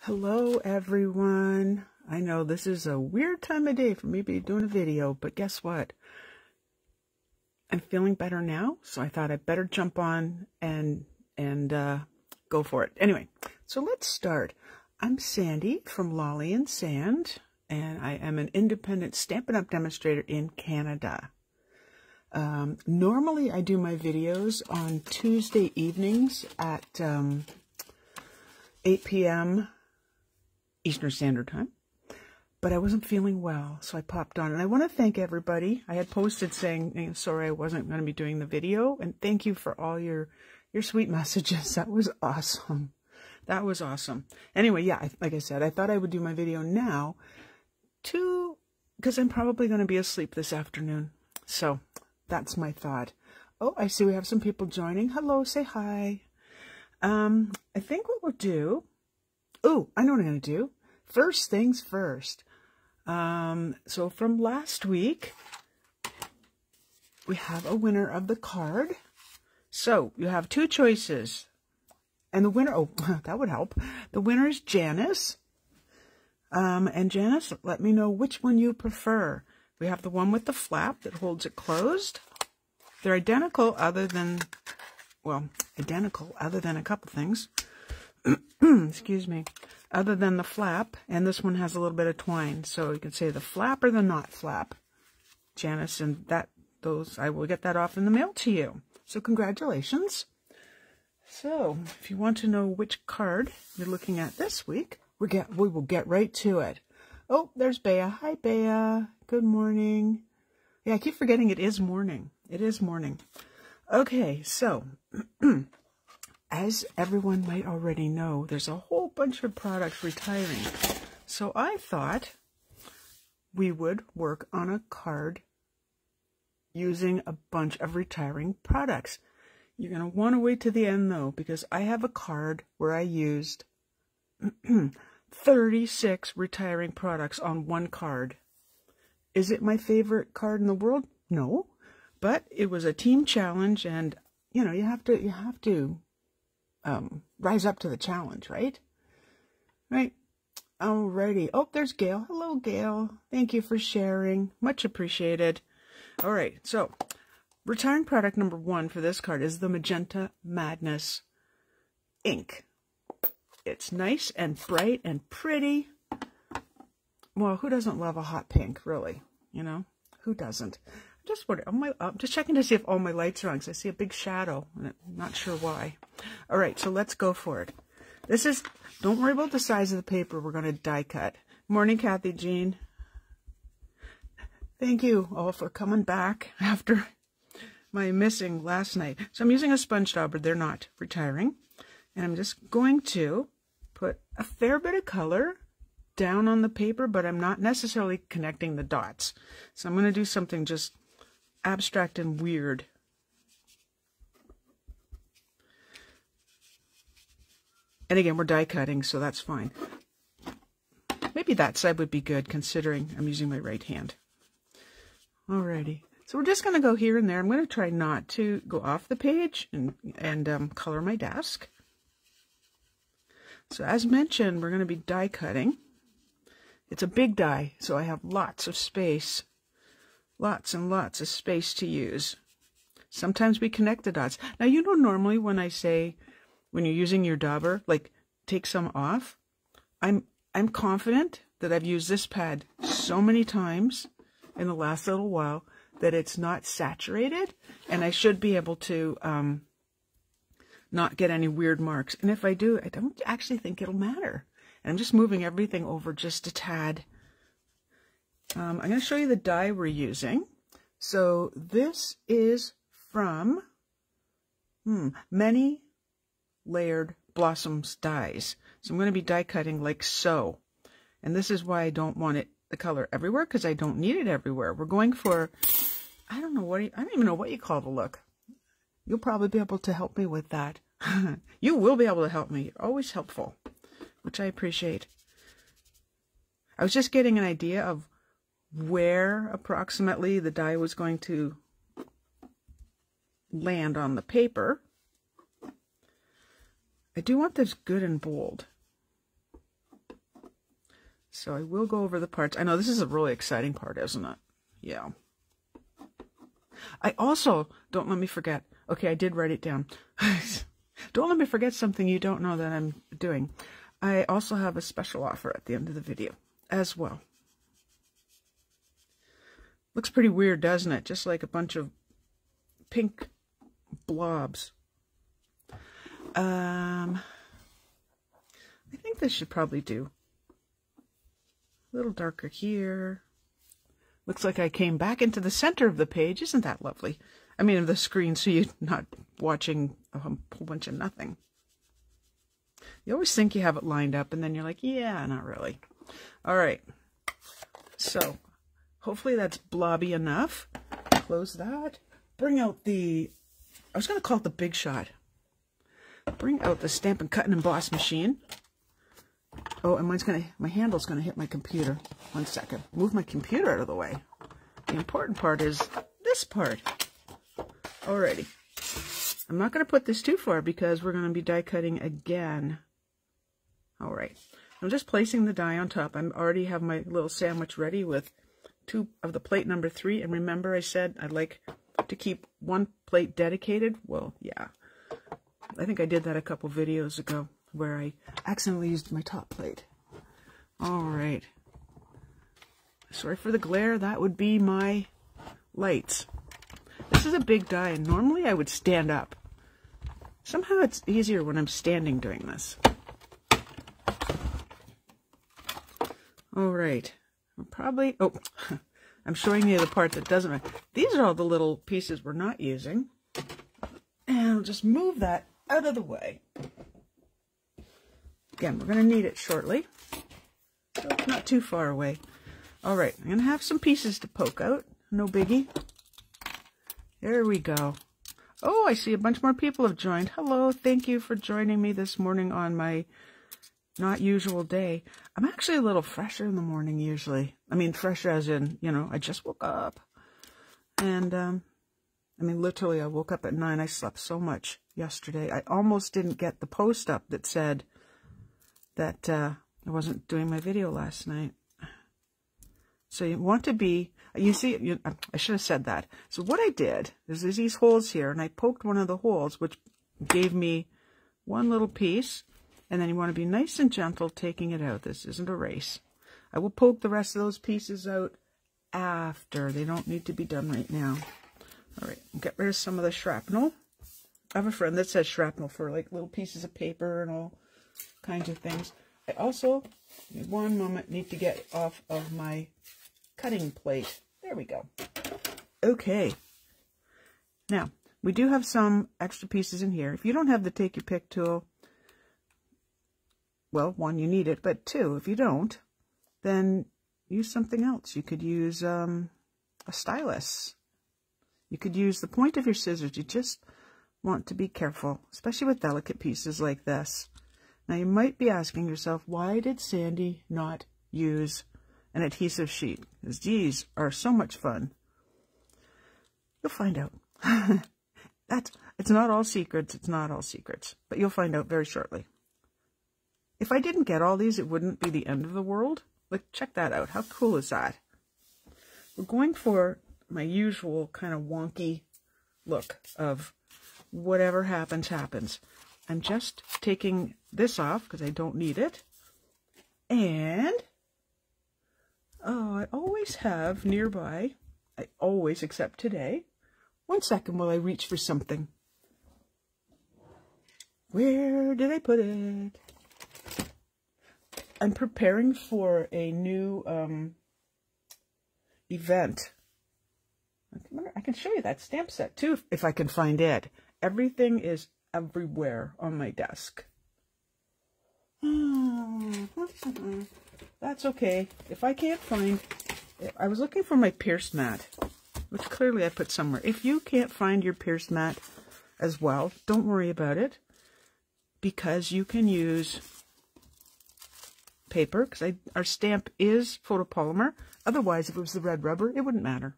Hello everyone. I know this is a weird time of day for me to be doing a video, but guess what? I'm feeling better now, so I thought I'd better jump on and go for it. Anyway, so let's start. I'm Sandy from Lolly and Sand, and I am an independent Stampin' Up! Demonstrator in Canada. Normally I do my videos on Tuesday evenings at 8 p.m. Eastern Standard Time, but I wasn't feeling well, so I popped on. And I want to thank everybody. I had posted saying, sorry I wasn't going to be doing the video, and thank you for all your sweet messages. That was awesome. That was awesome. Anyway, yeah, like I said, I thought I would do my video now, because I'm probably going to be asleep this afternoon. So that's my thought. Oh, I see we have some people joining. Hello, say hi. I think what we'll do, I know what I'm going to do. First things first. So from last week, we have a winner of the card. So you have two choices. And the winner, that would help. The winner is Janice. And Janice, let me know which one you prefer. We have the one with the flap that holds it closed. They're identical other than a couple things. Excuse me. Other than the flap, and this one has a little bit of twine. So you can say the flap or the not flap. Janice, and I will get that off in the mail to you. So congratulations. So if you want to know which card you're looking at this week, we will get right to it. Oh, there's Bea. Hi, Bea. Good morning. Yeah, I keep forgetting it is morning. It is morning. Okay, so as everyone might already know, there's a whole bunch of products retiring. So I thought we would work on a card using a bunch of retiring products. You're going to want to wait to the end, though, because I have a card where I used 36 retiring products on one card. Is it my favorite card in the world? No. But it was a team challenge, and, you know, you have to rise up to the challenge, right? Right. Alrighty. Oh, there's Gail. Hello, Gail. Thank you for sharing. Much appreciated. All right. So, retiring product number 1 for this card is the Magenta Madness ink. It's nice and bright and pretty. Well, who doesn't love a hot pink, really? You know, who doesn't? I'm just checking to see if all my lights are on, because I see a big shadow, and I'm not sure why. All right, so let's go for it. Don't worry about the size of the paper. We're going to die cut. Morning, Kathy Jean. Thank you all for coming back after my missing last night. So I'm using a sponge dauber. They're not retiring. And I'm just going to put a fair bit of color down on the paper, but I'm not necessarily connecting the dots. So I'm going to do something just abstract and weird. And again, we're die cutting, so that's fine. Maybe that side would be good, considering I'm using my right hand. Alrighty. So we're just going to go here and there. I'm going to try not to go off the page and color my desk. So as mentioned, we're going to be die cutting. It's a big die, so I have lots of space. Lots and lots of space to use. Sometimes we connect the dots. Now, you know, normally when I say, when you're using your dauber, like, take some off, I'm confident that I've used this pad so many times in the last little while that it's not saturated, and I should be able to not get any weird marks. And if I do, I don't actually think it'll matter. And I'm just moving everything over just a tad. I'm going to show you the die we're using. So this is from Many Layered Blossoms dies. So I'm going to be die cutting like so. And this is why I don't want the color everywhere, because I don't need it everywhere. We're going for, I don't even know what you call the look. You'll probably be able to help me with that. You will be able to help me. You're always helpful, which I appreciate. I was just getting an idea of where approximately the die was going to land on the paper. I do want this good and bold. So I will go over the parts. I know this is a really exciting part, isn't it? Yeah. I also, don't let me forget. Okay, I did write it down. Don't let me forget something you don't know that I'm doing. I also have a special offer at the end of the video as well. Looks pretty weird, doesn't it? Just like a bunch of pink blobs. I think this should probably do. A little darker here. Looks like I came back into the center of the page. Isn't that lovely? I mean, of the screen, so you're not watching a whole bunch of nothing. You always think you have it lined up, and then you're like, yeah, not really. All right. So, hopefully that's blobby enough. Close that. Bring out the, I was going to call it the Big Shot. Bring out the Stampin' Cut and Emboss machine. Oh, and my handle's going to hit my computer. 1 second. Move my computer out of the way. The important part is this part. Alrighty. I'm not going to put this too far because we're going to be die cutting again. Alright. I'm just placing the die on top. I already have my little sandwich ready with 2 of the plate number 3. And remember I said I'd like to keep 1 plate dedicated? Well, yeah. I think I did that a couple videos ago where I accidentally used my top plate. Alright. Sorry for the glare. That would be my lights. This is a big die, and normally I would stand up. Somehow it's easier when I'm standing doing this. Alright. Probably... Oh, I'm showing you the part that doesn't matter. These are all the little pieces we're not using. And I'll just move that out of the way. Again, we're going to need it shortly. So it's not too far away. Alright, I'm going to have some pieces to poke out. No biggie. There we go. Oh, I see a bunch more people have joined. Hello, thank you for joining me this morning on my not usual day. I'm actually a little fresher in the morning usually. I mean, fresher as in, you know, I just woke up. And, I mean, literally, I woke up at 9. I slept so much yesterday. I almost didn't get the post up that said that I wasn't doing my video last night. So you want to be, you see, I should have said that. So what I did is there's these holes here, and I poked one of the holes, which gave me 1 little piece, and then you want to be nice and gentle taking it out. This isn't a race. I will poke the rest of those pieces out after. They don't need to be done right now. All right, get rid of some of the shrapnel. I have a friend that says shrapnel for like little pieces of paper and all kinds of things. I also, in 1 moment, need to get off of my cutting plate. There we go. Okay. Now, we do have some extra pieces in here. If you don't have the Take Your Pick tool, well, 1, you need it, but 2, if you don't, then use something else. You could use a stylus. You could use the point of your scissors. You just want to be careful, especially with delicate pieces like this. Now, you might be asking yourself, why did Sandy not use an adhesive sheet? Because these are so much fun. You'll find out. It's not all secrets. It's not all secrets. But you'll find out very shortly. If I didn't get all these, it wouldn't be the end of the world. Like, check that out. How cool is that? We're going for my usual kind of wonky look of whatever happens, happens. I'm just taking this off because I don't need it. And, oh, I always have nearby, I always, except today. 1 second while I reach for something. Where did I put it? I'm preparing for a new event. I can show you that stamp set too if I can find it. Everything is everywhere on my desk. That's okay. If I can't find, I was looking for my pierced mat, which clearly I put somewhere. If you can't find your pierced mat as well, don't worry about it, because you can use paper, because our stamp is photopolymer. Otherwise, if it was the red rubber, it wouldn't matter.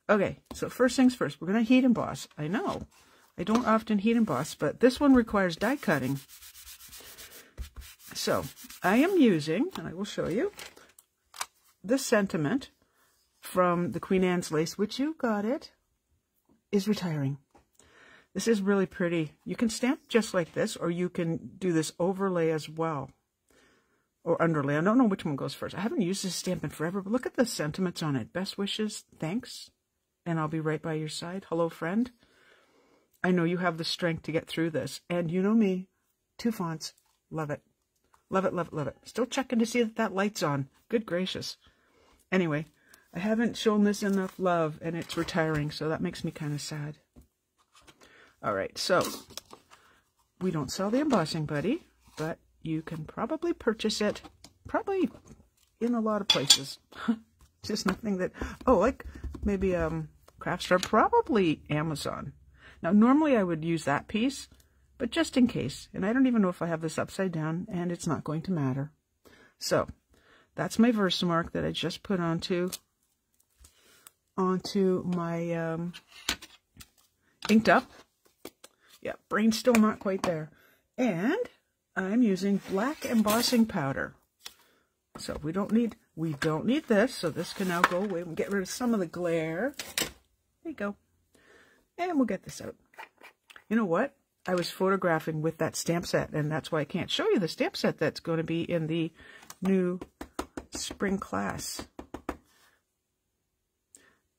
Okay, so first things first, we're going to heat emboss. I know, I don't often heat emboss, but this one requires die cutting. So, I am using, and I will show you, this sentiment from the Queen Anne's lace, which you got it, is retiring. This is really pretty. You can stamp just like this, or you can do this overlay as well. Or underlay. I don't know which one goes first. I haven't used this stamp in forever, but look at the sentiments on it. Best wishes, thanks, and I'll be right by your side. Hello, friend. I know you have the strength to get through this. And you know me, 2 fonts. Love it. Love it, love it, love it. Still checking to see that that light's on. Good gracious. Anyway, I haven't shown this enough love, and it's retiring, so that makes me kind of sad. All right, so we don't sell the embossing buddy, but you can probably purchase it, probably in a lot of places. Just nothing that, oh, like maybe Craft Store, probably Amazon. Now, normally I would use that piece, but just in case. And I don't even know if I have this upside down, and it's not going to matter. So, that's my Versamark that I just put onto my Inked Up. Yeah, brain's still not quite there. And I'm using black embossing powder. So we don't need this, so this can now go away. We'll get rid of some of the glare. There you go. And we'll get this out. You know what? I was photographing with that stamp set, and that's why I can't show you the stamp set that's going to be in the new spring class.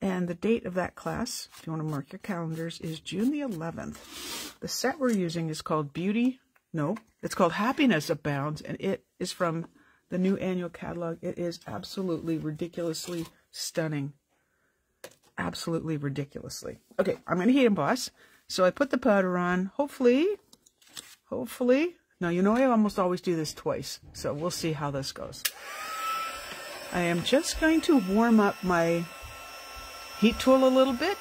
And the date of that class, if you want to mark your calendars, is June the 11th. The set we're using is called it's called Happiness Abounds, and it is from the new annual catalog. It is absolutely ridiculously stunning. Absolutely ridiculously. Okay, I'm going to heat emboss. So I put the powder on. Hopefully. Now, you know I almost always do this twice, so we'll see how this goes. I am just going to warm up my heat tool a little bit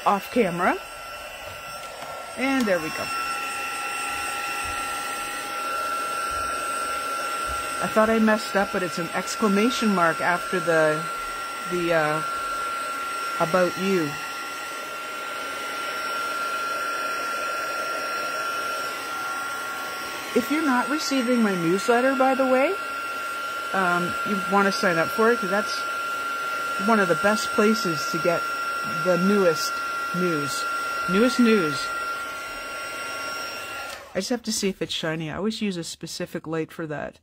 off camera. And there we go. I thought I messed up, but it's an exclamation mark after the about you. If you're not receiving my newsletter, by the way, you want to sign up for it, because that's one of the best places to get the newest news. I just have to see if it's shiny. I always use a specific light for that.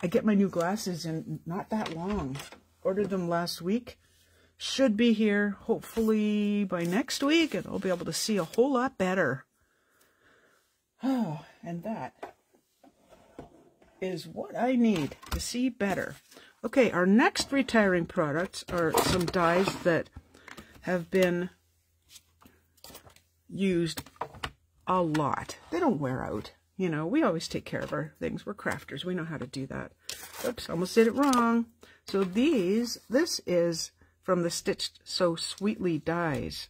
I get my new glasses in not that long. Ordered them last week. Should be here hopefully by next week, and I'll be able to see a whole lot better. Oh, and that is what I need to see better. Okay, our next retiring products are some dies that have been used a lot. They don't wear out. You know, we always take care of our things. We're crafters. We know how to do that. Oops, almost did it wrong. So this is from the Stitched So Sweetly dies.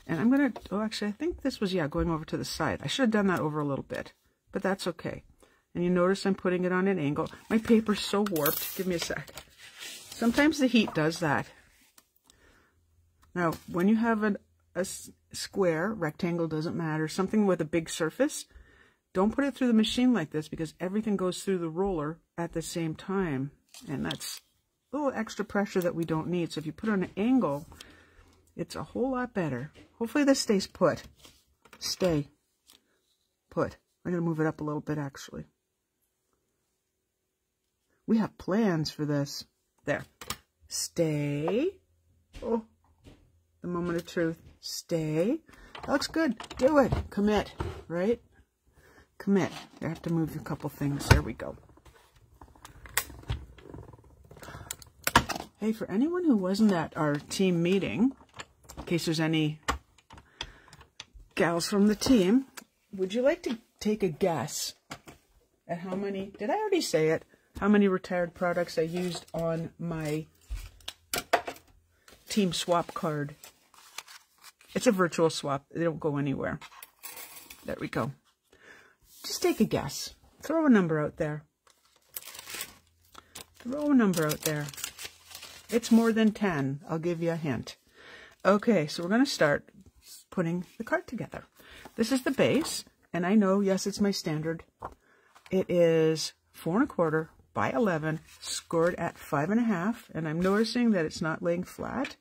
And I'm going to, oh, actually, I think this was, yeah, going over to the side. I should have done that over a little bit, but that's okay. And you notice I'm putting it on an angle. My paper's so warped. Give me a sec. Sometimes the heat does that. Now, when you have a square, rectangle doesn't matter, something with a big surface, don't put it through the machine like this, because everything goes through the roller at the same time. And that's a little extra pressure that we don't need. So if you put it on an angle, it's a whole lot better. Hopefully this stays put. Stay put. I'm going to move it up a little bit, actually. We have plans for this. There. Stay. Oh, the moment of truth. Stay. That looks good. Do it. Commit. Right? Commit. I have to move a couple things. There we go. Hey, for anyone who wasn't at our team meeting, in case there's any gals from the team, would you like to take a guess at how many, did I already say it, how many retired products I used on my team swap card? It's a virtual swap. They don't go anywhere. There we go. Just take a guess. Throw a number out there. Throw a number out there. It's more than 10. I'll give you a hint. Okay, so we're going to start putting the card together. This is the base, and I know, yes, it's my standard. It is 4 1/4 by 11, scored at 5.5, and I'm noticing that it's not laying flat.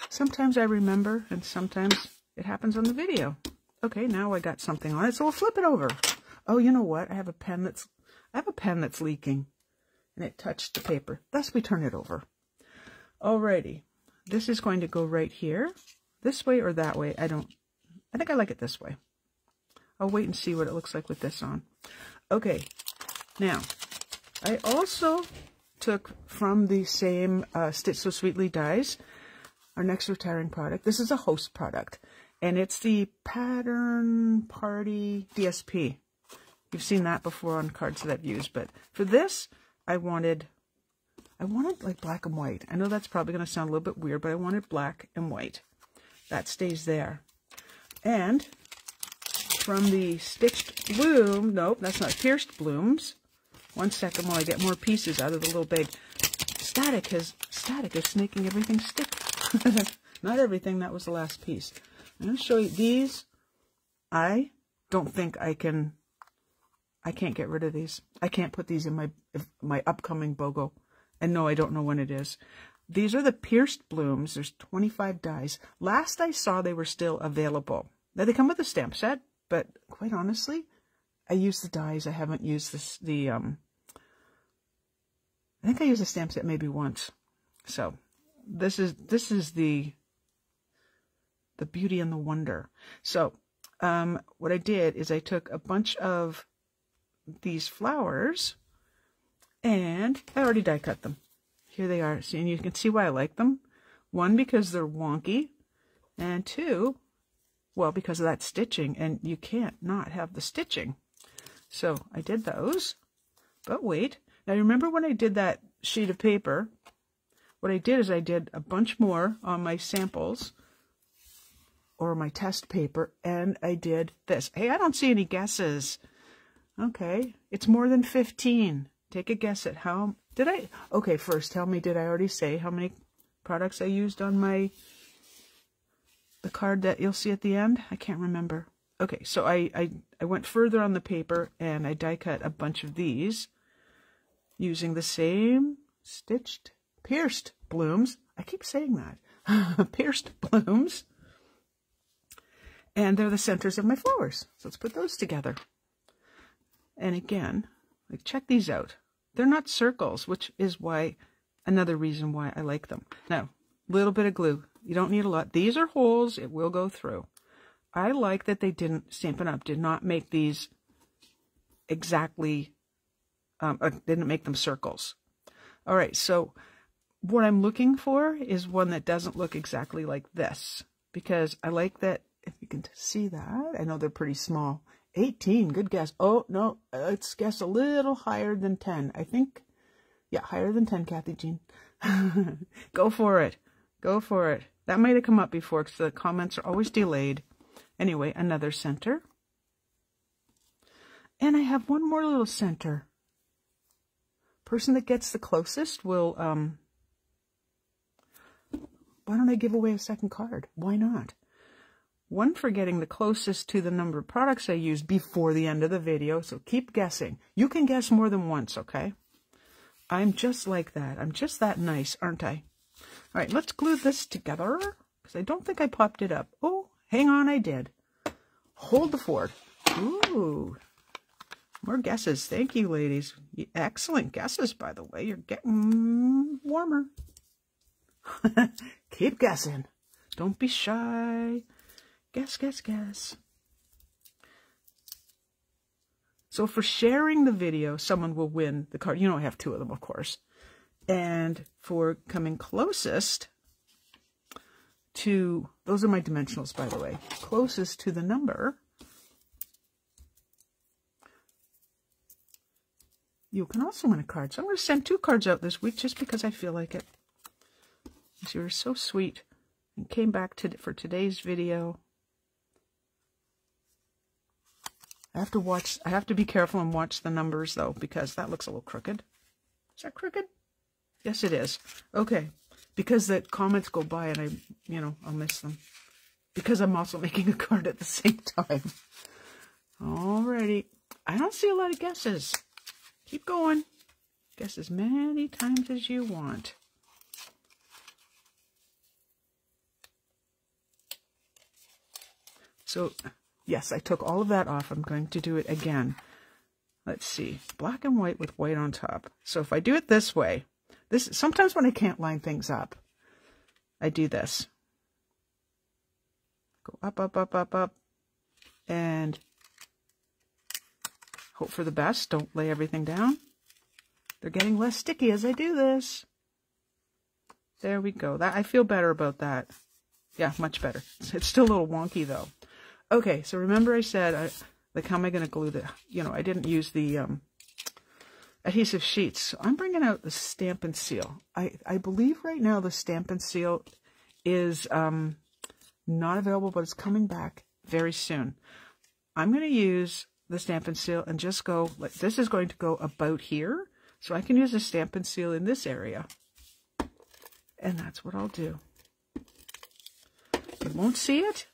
Sometimes I remember, and sometimes it happens on the video. Okay, now I got something on it, so we'll flip it over. Oh, you know what? I have a pen that's leaking, and it touched the paper. Thus, we turn it over. Alrighty, this is going to go right here, this way or that way. I think I like it this way. I'll wait and see what it looks like with this on. Okay, now I also took from the same Stitch So Sweetly dies our next retiring product. This is a host product, and it's the Pattern Party DSP. You've seen that before on cards that I've used, but for this, I wanted like black and white. I know that's probably going to sound a little bit weird, but I wanted black and white. That stays there. And from the Stitched Bloom, nope, that's not Pierced Blooms. 1 second while I get more pieces out of the little bag. Static is making everything stick. Not everything, that was the last piece. I'm going to show you these. I don't think I can't get rid of these. I can't put these in my upcoming BOGO. And no, I don't know when it is. These are the Pierced Blooms. There's 25 dies. Last I saw, they were still available. Now, they come with a stamp set, but quite honestly, I use the dies. I haven't used I think I used the stamp set maybe once. So this is the beauty and the wonder. So what I did is I took a bunch of these flowers, and I already die cut them. Here they are. See, and you can see why I like them. 1, because they're wonky, and 2, well, because of that stitching, and you can't not have the stitching. So I did those, but wait. Now remember when I did that sheet of paper, what I did is I did a bunch more on my samples or my test paper, and I did this. Hey, I don't see any guesses. Okay, it's more than 15. Take a guess at how, okay, first tell me, did I already say how many products I used on the card that you'll see at the end? I can't remember. Okay, so I went further on the paper, and I die cut a bunch of these using the same Pierced Blooms. I keep saying that. Pierced Blooms. And they're the centers of my flowers. So let's put those together. And again, like, check these out. They're not circles, which is another reason why I like them. Now, a little bit of glue. You don't need a lot. These are holes. It will go through. I like that they Stampin' Up! Did not make these exactly, didn't make them circles. All right, so what I'm looking for is one that doesn't look exactly like this, because I like that, if you can see that. I know they're pretty small. 18, good guess. Oh, no, let's guess a little higher than 10. I think, yeah, higher than 10, Kathy Jean. Go for it. Go for it. That might have come up before, because the comments are always delayed. Anyway, another center. And I have one more little center. Person that gets the closest will, why don't I give away a second card? Why not? One for getting the closest to the number of products I used before the end of the video, so keep guessing. You can guess more than once, okay? I'm just like that. I'm just that nice, aren't I? All right, let's glue this together, because I don't think I popped it up. Oh, hang on, I did. Hold the fort. Ooh, more guesses. Thank you, ladies. Excellent guesses, by the way. You're getting warmer. Keep guessing. Don't be shy. Guess, guess, guess. So for sharing the video, someone will win the card. You know, I have 2 of them, of course. And for coming closest to, those are my dimensionals, by the way, closest to the number, you can also win a card. So I'm going to send 2 cards out this week just because I feel like it. You were so sweet and came back for today's video. I have to be careful and watch the numbers, though, because that looks a little crooked. Is that crooked? Yes, it is. Okay. Because the comments go by and I'll miss them. Because I'm also making a card at the same time. Alrighty. I don't see a lot of guesses. Keep going. Guess as many times as you want. So, yes, I took all of that off. I'm going to do it again. Let's see. Black and white with white on top. So if I do it this way, sometimes when I can't line things up, I do this. Go up, up, up, up, up, and hope for the best. Don't lay everything down. They're getting less sticky as I do this. There we go. I feel better about that. Yeah, much better. It's still a little wonky though. Okay, so remember I said, like, how am I going to glue the, I didn't use the adhesive sheets. So I'm bringing out the Stampin' Seal. I believe right now the Stampin' Seal is not available, but it's coming back very soon. I'm going to use the Stampin' Seal and just go, like, this is going to go about here. So I can use the Stampin' Seal in this area. And that's what I'll do. You won't see it.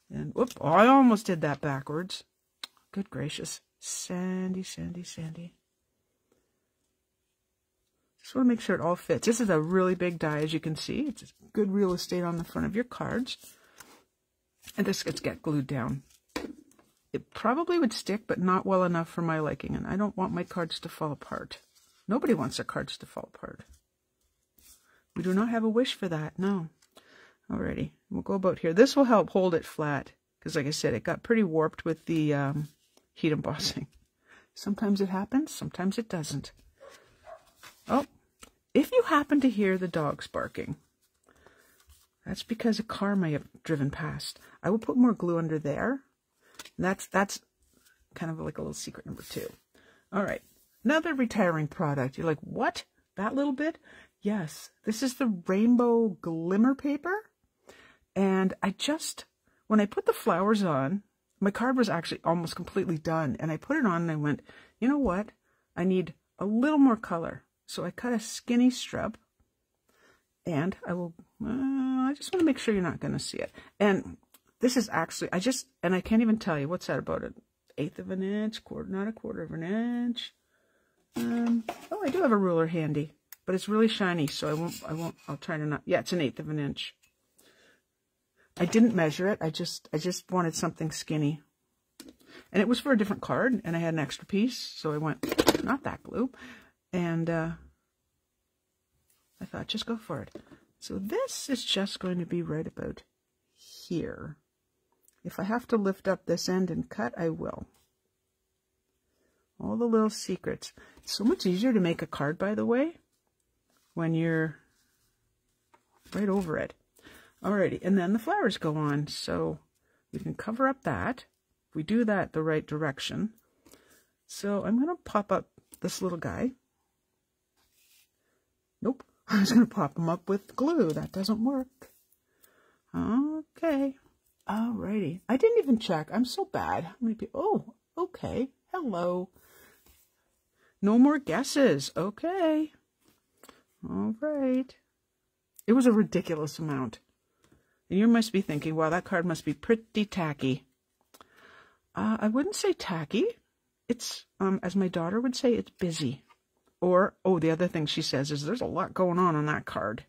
And whoop, oh, I almost did that backwards. Good gracious. Sandy, sandy, sandy. Just want to make sure it all fits. This is a really big die, as you can see. It's good real estate on the front of your cards. And this gets glued down. It probably would stick, but not well enough for my liking. And I don't want my cards to fall apart. Nobody wants their cards to fall apart. We do not have a wish for that, no. Alrighty, we'll go about here. This will help hold it flat, because like I said, it got pretty warped with the heat embossing. Sometimes it happens, sometimes it doesn't. Oh, if you happen to hear the dogs barking, that's because a car may have driven past. I will put more glue under there. That's kind of like a little secret number 2. Alright, another retiring product. You're like, what? That little bit? Yes, this is the rainbow glimmer paper. And when I put the flowers on, my card was actually almost completely done. And I put it on and I went, you know what? I need a little more color. So I cut a skinny strip. And I just want to make sure you're not going to see it. And this is actually, and I can't even tell you, what's that about, 1/8 of an inch, not 1/4 of an inch. Oh, I do have a ruler handy. But it's really shiny, so I'll try to not, yeah, it's 1/8 of an inch. I didn't measure it, I just wanted something skinny. And it was for a different card, and I had an extra piece, so I went, not that glue. And I thought, just go for it. So this is just going to be right about here. If I have to lift up this end and cut, I will. All the little secrets. It's so much easier to make a card, by the way, when you're right over it. Alrighty, and then the flowers go on, so we can cover up that. We do that the right direction. So I'm going to pop up this little guy. Nope, I was going to pop him up with glue. That doesn't work. Okay, alrighty. I didn't even check. I'm so bad. How many people? Oh, okay. Hello. No more guesses. Okay. All right. It was a ridiculous amount. And you must be thinking, wow, that card must be pretty tacky. I wouldn't say tacky. It's, as my daughter would say, it's busy. Or, oh, the other thing she says is there's a lot going on that card.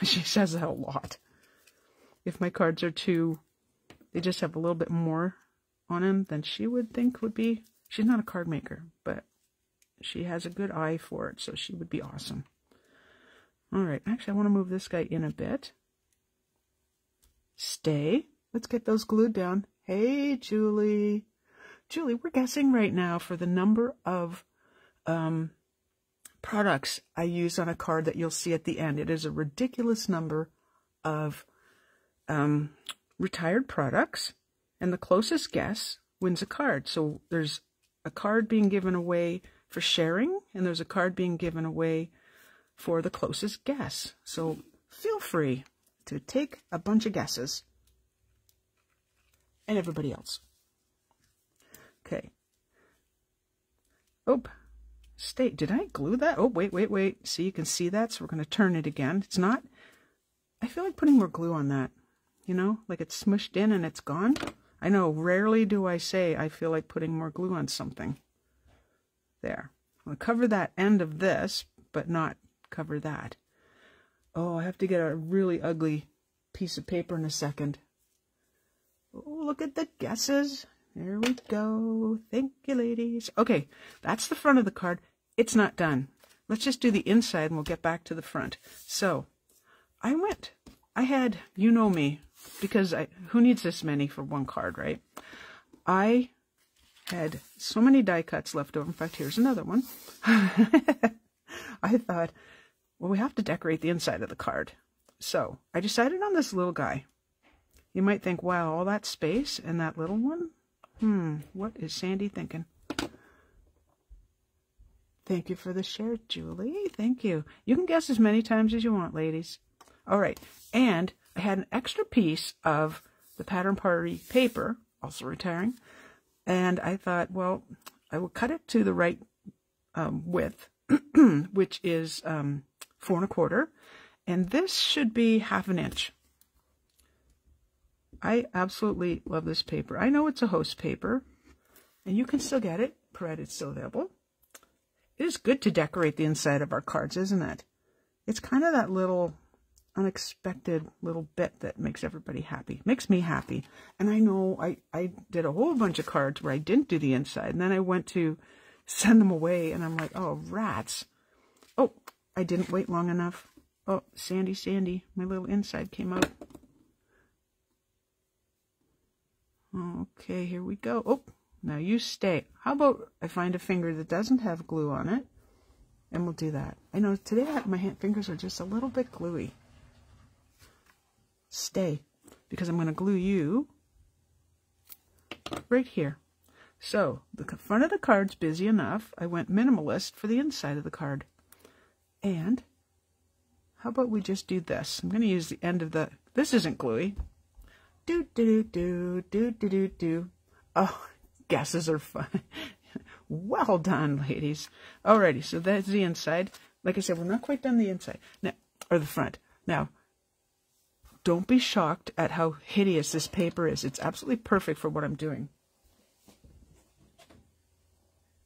She says that a lot. If my cards are they just have a little bit more on them than she would think would be. She's not a card maker, but she has a good eye for it, so she would be awesome. All right, actually, I want to move this guy in a bit. Stay. Let's get those glued down. Hey, Julie. Julie, we're guessing right now for the number of products I use on a card that you'll see at the end. It is a ridiculous number of retired products, and the closest guess wins a card. So there's a card being given away for sharing, and there's a card being given away for the closest guess. So feel free to take a bunch of guesses. And everybody else. Okay. Oh, stay. Did I glue that? Oh, wait. See, you can see that, so we're going to turn it again. It's not, I feel like putting more glue on that. You know, like it's smushed in and it's gone. I know, rarely do I say I feel like putting more glue on something. There. I'll cover that end of this, but not cover that. Oh, I have to get a really ugly piece of paper in a second. Oh, look at the guesses. There we go. Thank you, ladies. Okay, that's the front of the card. It's not done. Let's just do the inside and we'll get back to the front. So, I had, you know me, because who needs this many for one card, right? I had so many die cuts left over. In fact, here's another one. I thought, well, we have to decorate the inside of the card. So I decided on this little guy. You might think, wow, all that space and that little one? What is Sandy thinking? Thank you for the share, Julie. Thank you. You can guess as many times as you want, ladies. All right. And I had an extra piece of the Pattern Party paper, also retiring. And I thought, well, I will cut it to the right width, which is 4 1/4. And this should be 1/2 inch. I absolutely love this paper. I know it's a host paper, and you can still get it, provided it's still available. It is good to decorate the inside of our cards, isn't it? It's kind of that little unexpected little bit that makes everybody happy. Makes me happy. And I know I did a whole bunch of cards where I didn't do the inside, and then I went to send them away, and I'm like, oh, rats. Oh, I didn't wait long enough. Oh, Sandy, my little inside came out. Okay, here we go. Oh, now you stay. How about I find a finger that doesn't have glue on it, and we'll do that. I know today my fingers are just a little bit gluey. Stay, because I'm going to glue you right here. So the front of the card's busy enough. I went minimalist for the inside of the card. And how about we just do this? I'm going to use the end of the... This isn't gluey. Do. Oh, guesses are fun. Well done, ladies. Alrighty, so that's the inside. Like I said, we're not quite done the inside. Now, or the front. Now, don't be shocked at how hideous this paper is. It's absolutely perfect for what I'm doing.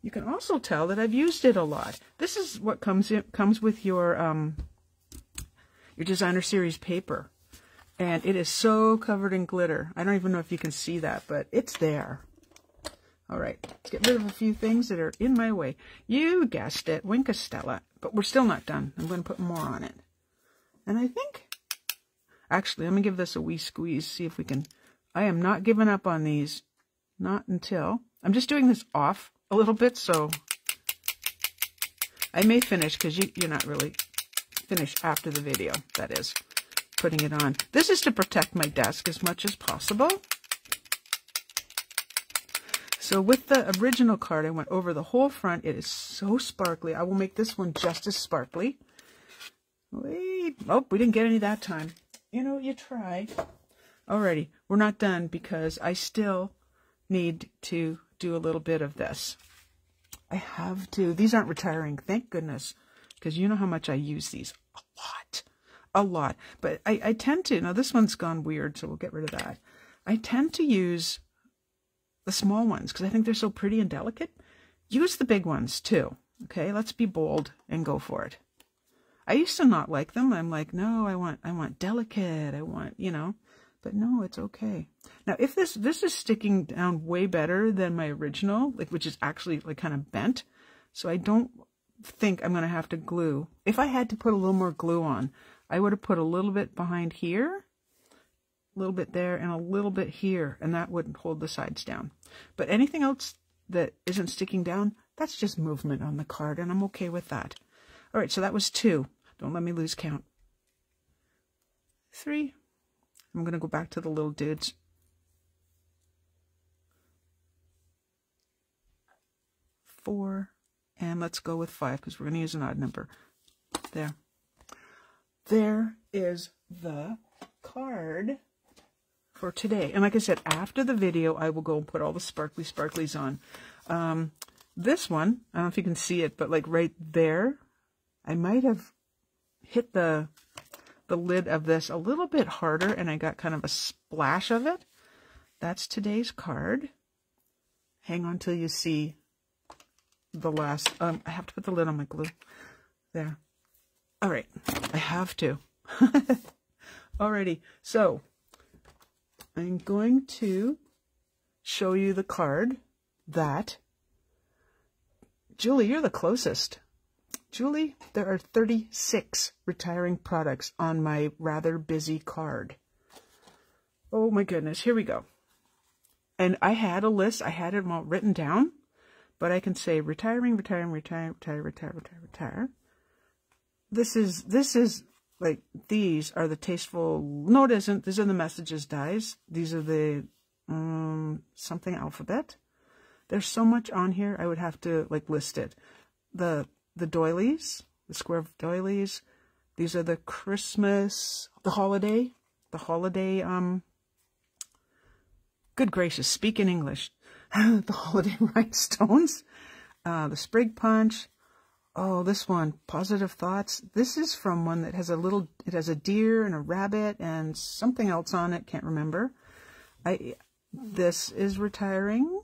You can also tell that I've used it a lot. This is what comes with your designer series paper. And it is so covered in glitter. I don't even know if you can see that, but it's there. All right, let's get rid of a few things that are in my way. You guessed it, Winkastella, but we're still not done. I'm going to put more on it. And I think, actually, let me give this a wee squeeze, see if we can. I am not giving up on these, not until. I'm just doing this off a little bit, so I may finish, because you're not really finished after the video, that is. Putting it on. This is to protect my desk as much as possible. So with the original card, I went over the whole front. It is so sparkly. I will make this one just as sparkly. Wait. Oh, we didn't get any that time. You know, you try. Alrighty, we're not done because I still need to do a little bit of this. I have to. These aren't retiring, thank goodness, because you know how much I use these. A lot. But I tend to, now this one's gone weird, so we'll get rid of that. I tend to use the small ones because I think they're so pretty and delicate. Use the big ones too. Okay, let's be bold and go for it. I used to not like them. I'm like, no, I want delicate. I want, you know, but no, it's okay. Now, if this is sticking down way better than my original, like, which is actually like kind of bent. So I don't think I'm going to have to glue. If I had to put a little more glue on, I would have put a little bit behind here, a little bit there, and a little bit here, and that would hold the sides down. But anything else that isn't sticking down, that's just movement on the card, and I'm okay with that. All right, so that was 2. Don't let me lose count. 3. I'm going to go back to the little dudes. 4. And let's go with 5, because we're going to use an odd number. There. There is the card for today. And like I said, after the video, I will go and put all the sparkly sparklies on. This one, I don't know if you can see it, but like right there, I might have hit the lid of this a little bit harder, and I got kind of a splash of it. That's today's card. Hang on till you see the last, I have to put the lid on my glue. There. All right. I have to. Alrighty. So I'm going to show you the card that, Julie, you're the closest. Julie, there are 36 retiring products on my rather busy card. Oh my goodness. Here we go. And I had a list. I had it all written down, but I can say retiring, retiring, retire, retire, retire, retire, retire. This is like, these are the tasteful, no it isn't, these are the messages dies. These are the something alphabet. There's so much on here, I would have to like list it. The doilies, the square of doilies. These are the Christmas, the holiday, good gracious, speak in English. The holiday rhinestones, the sprig punch. Oh, this one, positive thoughts. This is from one that has it has a deer and a rabbit and something else on it. Can't remember. This is retiring.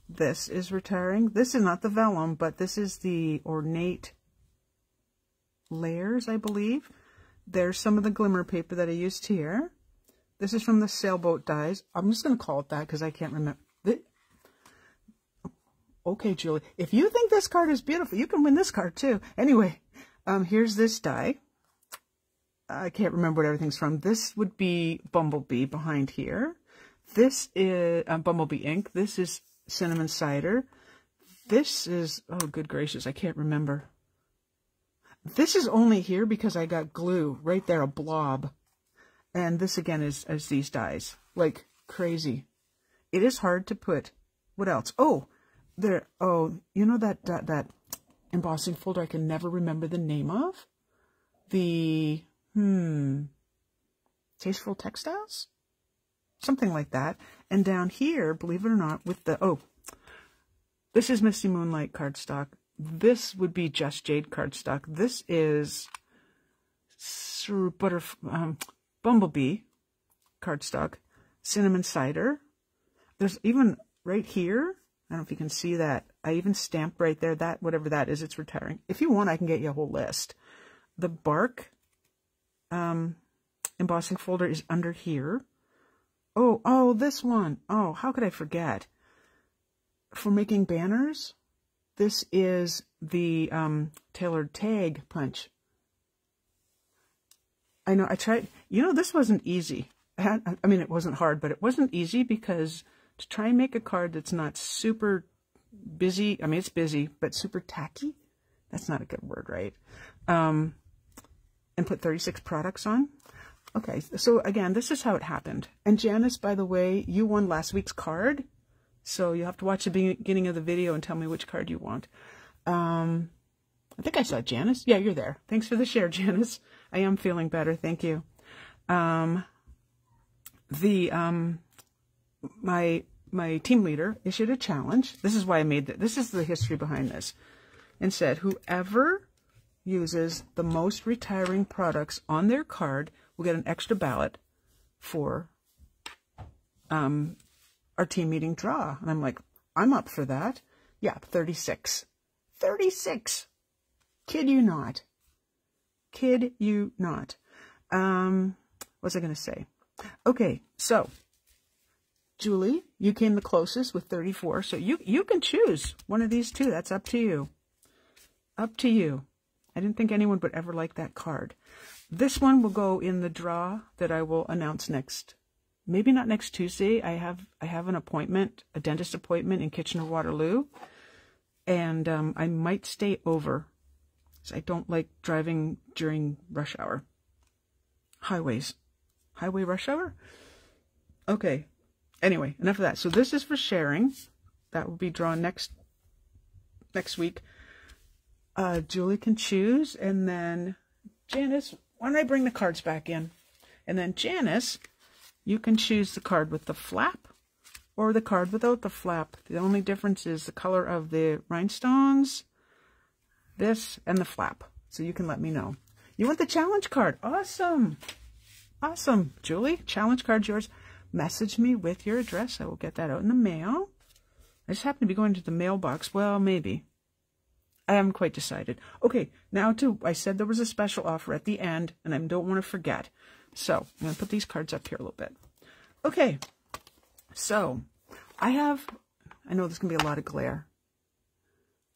This is retiring. This is not the vellum, but this is the ornate layers, I believe. There's some of the glimmer paper that I used here. This is from the sailboat dies. I'm just going to call it that because I can't remember. Okay, Julie, if you think this card is beautiful, you can win this card too. Anyway, here's this die. I can't remember what everything's from. This would be Bumblebee behind here. This is Bumblebee ink. This is cinnamon cider. This is, oh, good gracious, I can't remember. This is only here because I got glue right there, a blob. And this again is these dies, like crazy. It is hard to put. What else? Oh, there. Oh, you know that embossing folder I can never remember the name of? The Tasteful Textiles, something like that. And down here, believe it or not, with the this is Misty Moonlight cardstock. This would be Just Jade cardstock. This is Bumblebee cardstock, cinnamon cider. There's even right here, I don't know if you can see that, I even stamped right there, that whatever that is, it's retiring. If you want, I can get you a whole list. The bark embossing folder is under here. Oh, this one. Oh, how could I forget? For making banners, this is the tailored tag punch. I know, I tried, this wasn't easy. I mean, it wasn't hard, but it wasn't easy because to try and make a card that's not super busy, I mean, it's busy, but super tacky, that's not a good word, right? And put 36 products on. Okay, so again, this is how it happened. And Janice, by the way, you won last week's card, so you have to watch the beginning of the video and tell me which card you want. I think I saw Janice. Yeah, you're there. Thanks for the share, Janice. I am feeling better. Thank you. My team leader issued a challenge. This is why I made that. This is the history behind this. And said, whoever uses the most retiring products on their card will get an extra ballot for our team meeting draw. And I'm like, I'm up for that. Yeah, 36. 36. Kid you not. Kid you not. What was I going to say? Okay, so Julie, you came the closest with 34. So you can choose one of these two. That's up to you. Up to you. I didn't think anyone would ever like that card. This one will go in the draw that I will announce next. Maybe not next Tuesday. I have an appointment, a dentist appointment in Kitchener-Waterloo. And I might stay over. I don't like driving during rush hour. Highways. Highway rush hour? Okay. Anyway, enough of that. So this is for sharing. That will be drawn next week. Julie can choose. And then Janice, why don't I bring the cards back in? And then Janice, you can choose the card with the flap or the card without the flap. The only difference is the color of the rhinestones, this, and the flap. So you can let me know. You want the challenge card? Awesome. Awesome. Julie, challenge card's yours. Message me with your address. I will get that out in the mail. I just happen to be going to the mailbox. Well, maybe. I haven't quite decided. Okay, now I said there was a special offer at the end, and I don't want to forget. So I'm going to put these cards up here a little bit. Okay, so I know there's going to be a lot of glare.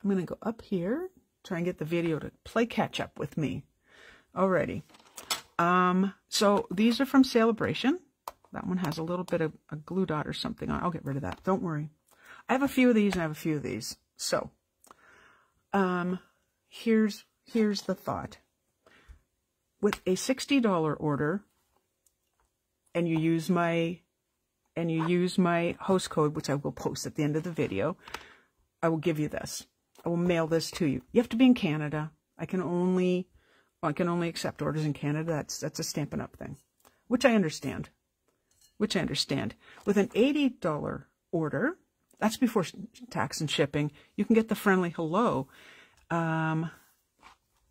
I'm going to go up here, try and get the video to play catch up with me. Alrighty. So these are from Celebration. That one has a little bit of a glue dot or something on. I'll get rid of that. Don't worry. I have a few of these and I have a few of these. So, here's the thought. With a $60 order, and you use my host code, which I will post at the end of the video, I will give you this. I will mail this to you. You have to be in Canada. I can only accept orders in Canada. That's a Stampin' Up thing, which I understand. With an $80 order, that's before tax and shipping, you can get the Friendly Hello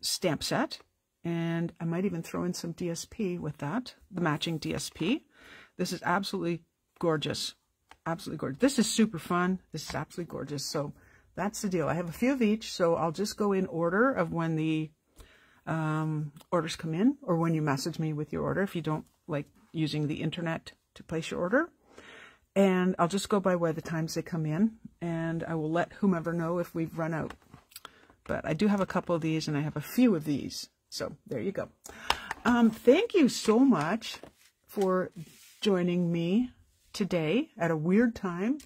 stamp set. And I might even throw in some DSP with that, the matching DSP. This is absolutely gorgeous. Absolutely gorgeous. This is super fun. This is absolutely gorgeous. So that's the deal. I have a few of each, so I'll just go in order of when the orders come in, or when you message me with your order if you don't like using the internet to place your order. And I'll just go by where the times they come in, and I will let whomever know if we've run out. But I do have a couple of these, and I have a few of these. So there you go. Thank you so much for joining me today at a weird time.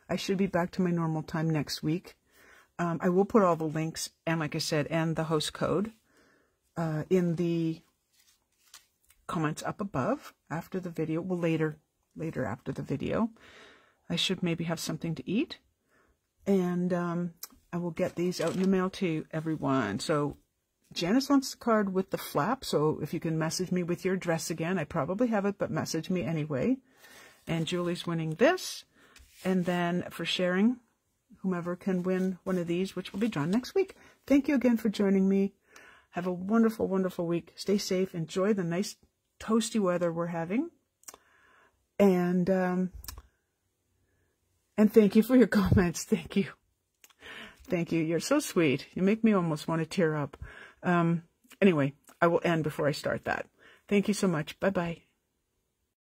I should be back to my normal time next week. I will put all the links, and like I said, and the host code in the comments up above after the video. Well, later after the video. I should maybe have something to eat. And I will get these out in the mail to everyone. So Janice wants the card with the flap, so if you can message me with your address again, I probably have it, but message me anyway. And Julie's winning this. And then for sharing, whomever can win one of these, which will be drawn next week. Thank you again for joining me. Have a wonderful, wonderful week. Stay safe. Enjoy the nice toasty weather we're having. And thank you for your comments. Thank you. Thank you. You're so sweet. You make me almost want to tear up. Anyway, I will end before I start that. Thank you so much. Bye-bye.